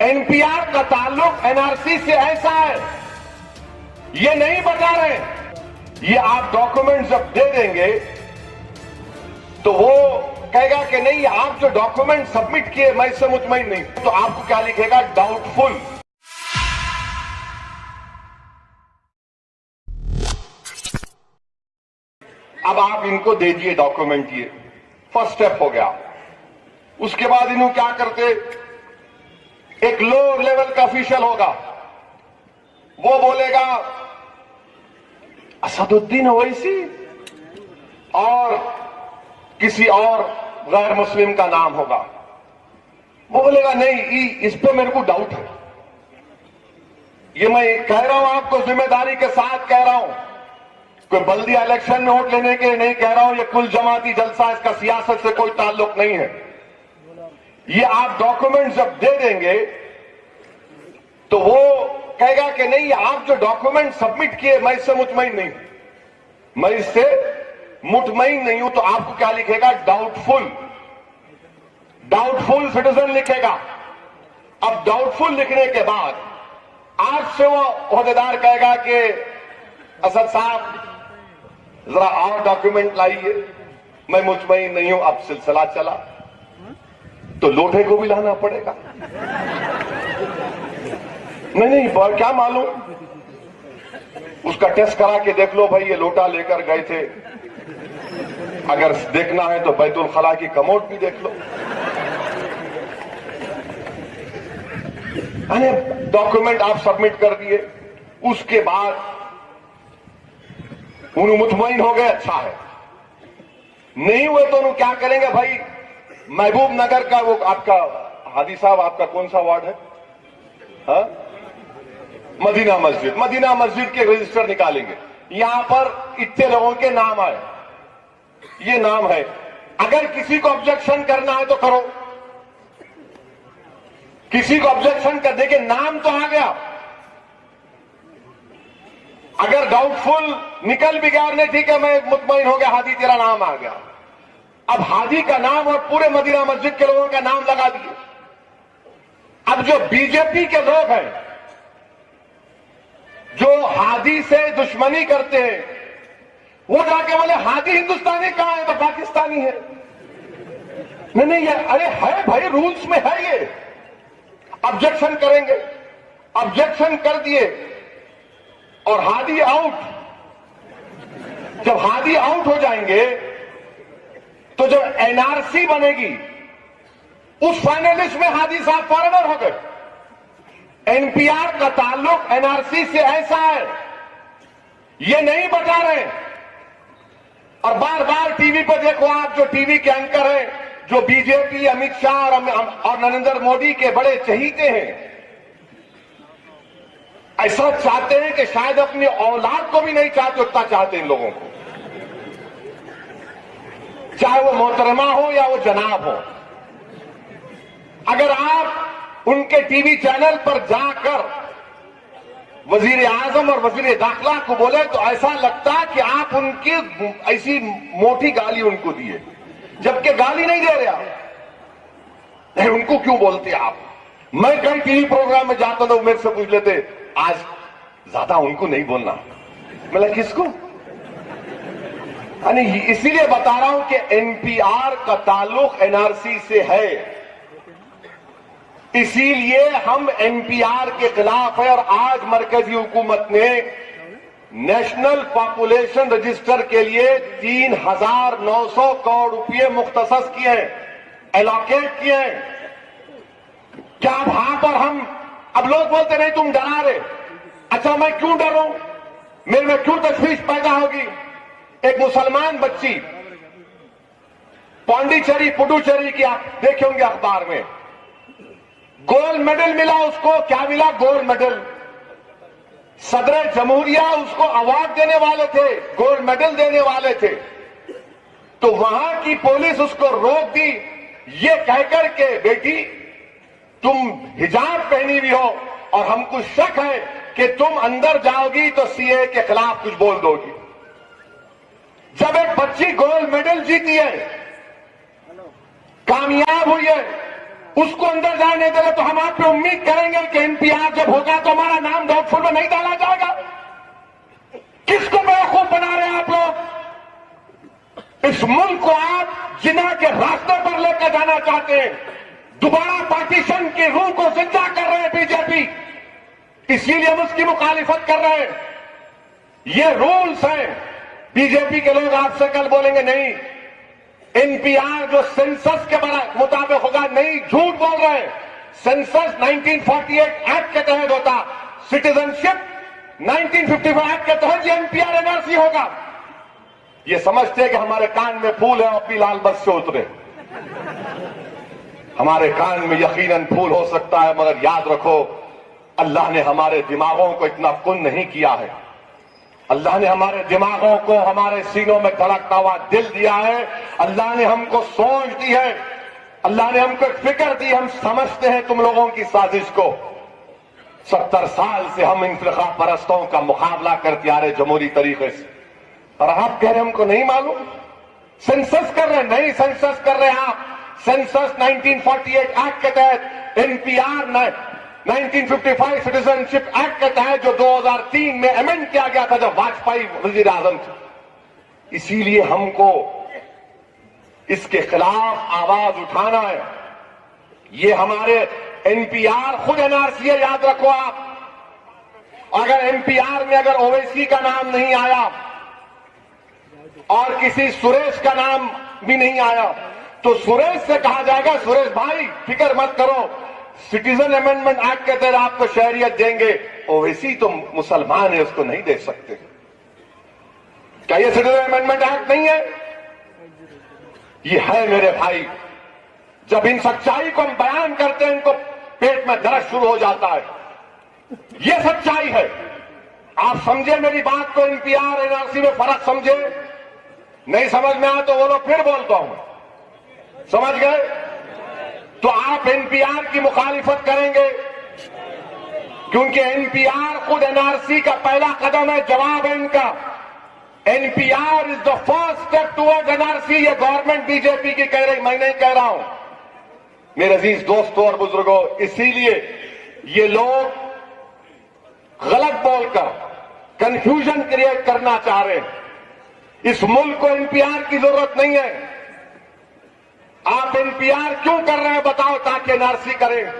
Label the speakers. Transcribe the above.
Speaker 1: NPR का ताल्लुक NRC से ऐसा है, ये नहीं बता रहे। ये आप डॉक्यूमेंट जब दे देंगे तो वो कहेगा कि नहीं, आप जो डॉक्यूमेंट सबमिट किए मैं इससे मुतमईन नहीं, तो आपको क्या लिखेगा? डाउटफुल। अब आप इनको दे दिए डॉक्यूमेंट, ये फर्स्ट स्टेप हो गया। उसके बाद इन्हों क्या करते, एक लो लेवल का ऑफिशियल होगा, वो बोलेगा असदुद्दीन ओवैसी और किसी और गैर मुस्लिम का नाम होगा। वो बोलेगा नहीं, इस पे मेरे को डाउट है। ये मैं कह रहा हूं, आपको जिम्मेदारी के साथ कह रहा हूं, कोई बल्दिया इलेक्शन में वोट लेने के लिए नहीं कह रहा हूं। ये कुल जमाती जलसा, इसका सियासत से कोई ताल्लुक नहीं है। ये आप डॉक्यूमेंट जब दे देंगे तो वो कहेगा कि नहीं, आप जो डॉक्यूमेंट सबमिट किए मैं इससे मुतमईन नहीं, मैं इससे मुतमईन नहीं हूं, तो आपको क्या लिखेगा? डाउटफुल। डाउटफुल सिटीजन लिखेगा। अब डाउटफुल लिखने के बाद आज से वो ओहदेदार कहेगा कि असद साहब जरा और डॉक्यूमेंट लाइए, मैं मुतमईन नहीं हूं। अब सिलसिला चला तो लोटे को भी लाना पड़ेगा। नहीं, पर क्या मालूम, उसका टेस्ट करा के देख लो भाई, ये लोटा लेकर गए थे। अगर देखना है तो बैतुल खला की कमोड भी देख लो। डॉक्यूमेंट आप सबमिट कर दिए, उसके बाद उन्हें मुतमईन हो गए, अच्छा है। नहीं हुए तो उन्हें क्या करेंगे भाई? महबूब नगर का वो आपका हादी साहब, आपका कौन सा वार्ड है? हाँ, मदीना मस्जिद। मदीना मस्जिद के रजिस्टर निकालेंगे, यहां पर इतने लोगों के नाम आए, ये नाम है। अगर किसी को ऑब्जेक्शन करना है तो करो, किसी को ऑब्जेक्शन कर देंगे, नाम तो आ गया। अगर डाउटफुल निकल भी गया, नहीं ठीक है मैं मुतमईन हो गया, हादी तेरा नाम आ गया। अब हादी का नाम और पूरे मदीना मस्जिद के लोगों का नाम लगा दिए। अब जो बीजेपी के लोग हैं, जो हादी से दुश्मनी करते हैं, वो जाके बोले हादी हिंदुस्तानी कहां है? तो पाकिस्तानी है। नहीं, ये अरे है भाई, रूल्स में है ये। ऑब्जेक्शन करेंगे, ऑब्जेक्शन कर दिए और हादी आउट। जब हादी आउट हो जाएंगे तो जब एनआरसी बनेगी, उस फाइनलिस्ट में हादी साहब फॉरेनर हो गए। एनपीआर का ताल्लुक एनआरसी से ऐसा है, ये नहीं बता रहे। और बार बार टीवी पर देखो, आप जो टीवी के एंकर हैं, जो बीजेपी, अमित शाह और नरेंद्र मोदी के बड़े चहीते हैं, ऐसा चाहते हैं कि शायद अपनी औलाद को भी नहीं चाहते, उतना चाहते इन लोगों को, चाहे वो मोहतरमा हो या वो जनाब हो। अगर आप उनके टीवी चैनल पर जाकर वजीर आजम और वजीर दाखिला को बोले तो ऐसा लगता है कि आप उनकी ऐसी मोटी गाली उनको दिए, जबकि गाली नहीं दे रहे आप। उनको क्यों बोलते आप? मैं कई टीवी प्रोग्राम में जाता था, मेरे से पूछ लेते आज ज्यादा उनको नहीं बोलना। मैं किसको? इसीलिए बता रहा हूं कि एनपीआर का ताल्लुक एनआरसी से है, इसीलिए हम एनपीआर के खिलाफ है। और आज मरकजी हुकूमत ने नेशनल पॉपुलेशन रजिस्टर के लिए 3,900 करोड़ रुपए मुख्तसस किए हैं, एलोकेट किए हैं। क्या वहां पर हम, अब लोग बोलते नहीं तुम डरा रहे। अच्छा, मैं क्यों डरूं? मेरे में क्यों तशवीश पैदा होगी? एक मुसलमान बच्ची पांडिचेरी, पुडुचेरी की, आप देखे होंगे अखबार में, गोल्ड मेडल मिला उसको। क्या मिला? Gold medal. सदर जमहूरिया उसको अवार्ड देने वाले थे, गोल्ड मेडल देने वाले थे, तो वहां की पुलिस उसको रोक दी, ये कहकर के बेटी तुम हिजाब पहनी हुई हो और हमको शक है कि तुम अंदर जाओगी तो सीए के खिलाफ कुछ बोल दोगी। जब एक बच्ची गोल्ड मेडल जीती है, कामयाब हुई है, उसको अंदर जाने नहीं दे रहे, तो हम आप पे उम्मीद करेंगे कि एनपीआर जब होगा तो हमारा नाम डाउटफुल में नहीं डाला जाएगा। किसको बेवकूफ बना रहे हैं आप लोग? इस मुल्क को आप जिना के रास्ते पर लेकर जाना चाहते हैं, दोबारा पार्टीशन की रूह को जिंदा कर रहे हैं बीजेपी, इसीलिए हम उसकी मुखालिफत कर रहे हैं। ये रूल्स हैं। बीजेपी के लोग आपसे कल बोलेंगे नहीं, एनपीआर जो सेंसस के मुताबिक होगा, नहीं, झूठ बोल रहे हैं। सेंसस 1948 एक्ट के तहत होता, सिटीजनशिप 1955 एक्ट के तहत ये एनपीआर एनआरसी होगा। ये समझते हैं कि हमारे कान में फूल है और अपनी लाल बस से उतरे। हमारे कान में यकीनन फूल हो सकता है, मगर याद रखो, अल्लाह ने हमारे दिमागों को इतना कुन नहीं किया है। अल्लाह ने हमारे दिमागों को, हमारे सीनों में धड़कता हुआ दिल दिया है। अल्लाह ने हमको सोच दी है, अल्लाह ने हमको एक फिक्र दी। हम समझते हैं तुम लोगों की साजिश को। 70 साल से हम इन फिरका परस्तों का मुकाबला करते आ रहे जमहूरी तरीके से, और आप कह रहे हमको नहीं मालूम। सेंसस कर रहे, नहीं सेंसस कर रहे आप। सेंसस 1948 एक्ट के तहत, एनपीआर 1955 सिटीजनशिप एक्ट के तहत जो 2003 में अमेंड किया गया था जब वाजपेयी वजीर आजम थे। इसीलिए हमको इसके खिलाफ आवाज उठाना है। ये हमारे एनपीआर खुद एनआरसी है, याद रखो आप। अगर एनपीआर में अगर ओवैसी का नाम नहीं आया और किसी सुरेश का नाम भी नहीं आया, तो सुरेश से कहा जाएगा, सुरेश भाई फिक्र मत करो, सिटीजन अमेंडमेंट एक्ट के तहत आपको शहरियत देंगे। ओवैसी तो मुसलमान है, उसको नहीं दे सकते। क्या ये सिटीजन अमेंडमेंट एक्ट नहीं है? ये है मेरे भाई। जब इन सच्चाई को हम बयान करते हैं, इनको पेट में दर्द शुरू हो जाता है। ये सच्चाई है। आप समझे मेरी बात को, एनपीआर एनआरसी में फर्क समझे। नहीं समझ में आया तो बोलो, फिर बोलता हूं। समझ गए? तो आप एनपीआर की मुखालिफत करेंगे, क्योंकि एनपीआर खुद एनआरसी का पहला कदम है, जवाब है इनका। NPR is the first step towards NRC. ये गवर्नमेंट बीजेपी की कह रही, मैं नहीं कह रहा हूं। मेरे अजीज दोस्तों और बुजुर्गों, इसीलिए ये लोग गलत बोलकर कंफ्यूजन क्रिएट करना चाह रहे हैं। इस मुल्क को एनपीआर की जरूरत नहीं है। आप एनपीआर क्यों कर रहे हैं बताओ, ताकि एनआरसी करें।